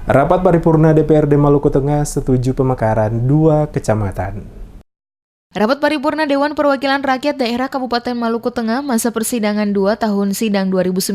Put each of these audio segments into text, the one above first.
Rapat paripurna DPRD Maluku Tengah setuju pemekaran 2 kecamatan. Rapat paripurna Dewan Perwakilan Rakyat Daerah Kabupaten Maluku Tengah masa persidangan 2 tahun sidang 2019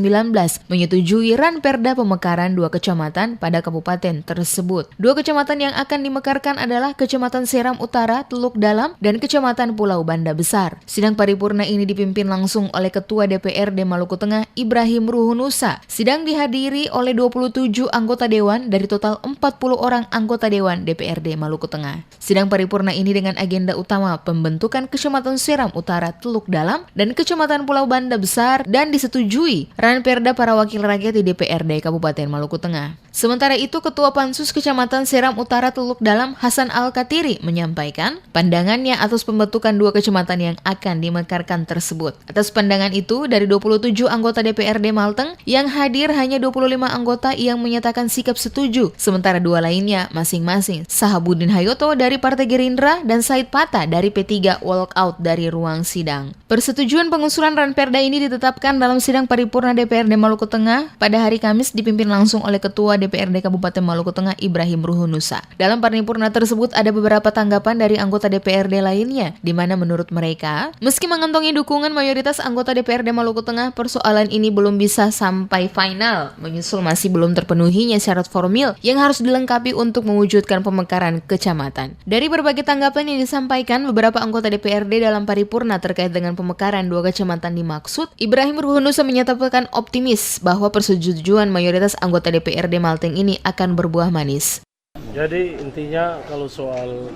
menyetujui ranperda pemekaran 2 kecamatan pada kabupaten tersebut. 2 kecamatan yang akan dimekarkan adalah Kecamatan Seram Utara, Teluk Dalam, dan Kecamatan Pulau Banda Besar. Sidang paripurna ini dipimpin langsung oleh Ketua DPRD Maluku Tengah Ibrahim Ruhunusa. Sidang dihadiri oleh 27 anggota Dewan dari total 40 orang anggota Dewan DPRD Maluku Tengah. Sidang paripurna ini dengan agenda utama pembentukan Kecamatan Seram Utara, Teluk Dalam, dan Kecamatan Pulau Banda Besar dan disetujui ranperda para wakil rakyat di DPRD Kabupaten Maluku Tengah. Sementara itu, Ketua Pansus Kecamatan Seram Utara, Teluk Dalam Hasan Al-Katiri menyampaikan pandangannya atas pembentukan 2 kecamatan yang akan dimekarkan tersebut. Atas pandangan itu, dari 27 anggota DPRD Malteng yang hadir hanya 25 anggota yang menyatakan sikap setuju, sementara 2 lainnya masing-masing Sahabudin Hayoto dari Partai Gerindra dan Said Pata dari P3 walk out dari ruang sidang. Persetujuan pengusulan ranperda ini ditetapkan dalam sidang paripurna DPRD Maluku Tengah pada hari Kamis dipimpin langsung oleh Ketua DPRD Kabupaten Maluku Tengah Ibrahim Ruhunusa. Dalam paripurna tersebut ada beberapa tanggapan dari anggota DPRD lainnya, di mana menurut mereka, meski mengantongi dukungan mayoritas anggota DPRD Maluku Tengah, persoalan ini belum bisa sampai final, menyusul masih belum terpenuhinya syarat formil yang harus dilengkapi untuk mewujudkan pemekaran kecamatan. Dari berbagai tanggapan yang disampaikan beberapa anggota DPRD dalam paripurna terkait dengan pemekaran 2 kecamatan dimaksud, Ibrahim Ruhunusa menyatakan optimis bahwa persetujuan mayoritas anggota DPRD Malteng ini akan berbuah manis. Jadi intinya kalau soal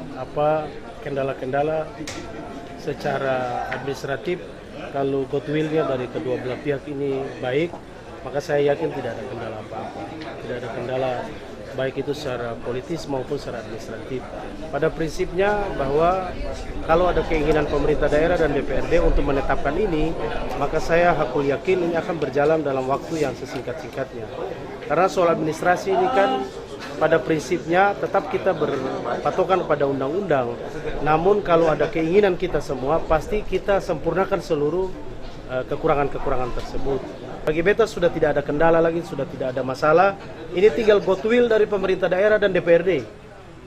kendala-kendala secara administratif, kalau goodwill-nya dari kedua belah pihak ini baik, maka saya yakin tidak ada kendala apa-apa. Tidak ada kendala baik itu secara politis maupun secara administratif. Pada prinsipnya bahwa kalau ada keinginan pemerintah daerah dan DPRD untuk menetapkan ini, maka saya hakul yakin ini akan berjalan dalam waktu yang sesingkat-singkatnya. Karena soal administrasi ini kan pada prinsipnya tetap kita berpatokan pada undang-undang. Namun kalau ada keinginan kita semua, pasti kita sempurnakan seluruh kekurangan-kekurangan tersebut. Bagi beta sudah tidak ada kendala lagi, sudah tidak ada masalah. Ini tinggal goodwill dari pemerintah daerah dan DPRD.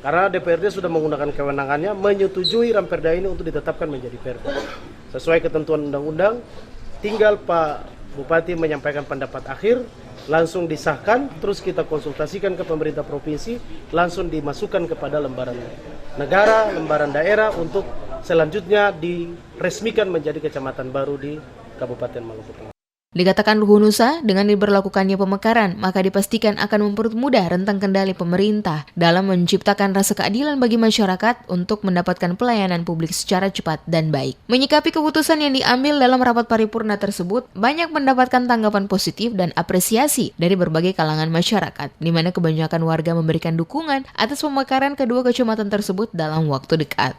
Karena DPRD sudah menggunakan kewenangannya menyetujui ranperda ini untuk ditetapkan menjadi perda. Sesuai ketentuan undang-undang, tinggal Pak Bupati menyampaikan pendapat akhir, langsung disahkan, terus kita konsultasikan ke pemerintah provinsi, langsung dimasukkan kepada lembaran negara, lembaran daerah untuk selanjutnya diresmikan menjadi kecamatan baru di Kabupaten Maluku Tengah. Dikatakan Ruhunusa, dengan diberlakukannya pemekaran, maka dipastikan akan mempermudah rentang kendali pemerintah dalam menciptakan rasa keadilan bagi masyarakat untuk mendapatkan pelayanan publik secara cepat dan baik. Menyikapi keputusan yang diambil dalam rapat paripurna tersebut, banyak mendapatkan tanggapan positif dan apresiasi dari berbagai kalangan masyarakat, di mana kebanyakan warga memberikan dukungan atas pemekaran kedua kecamatan tersebut dalam waktu dekat.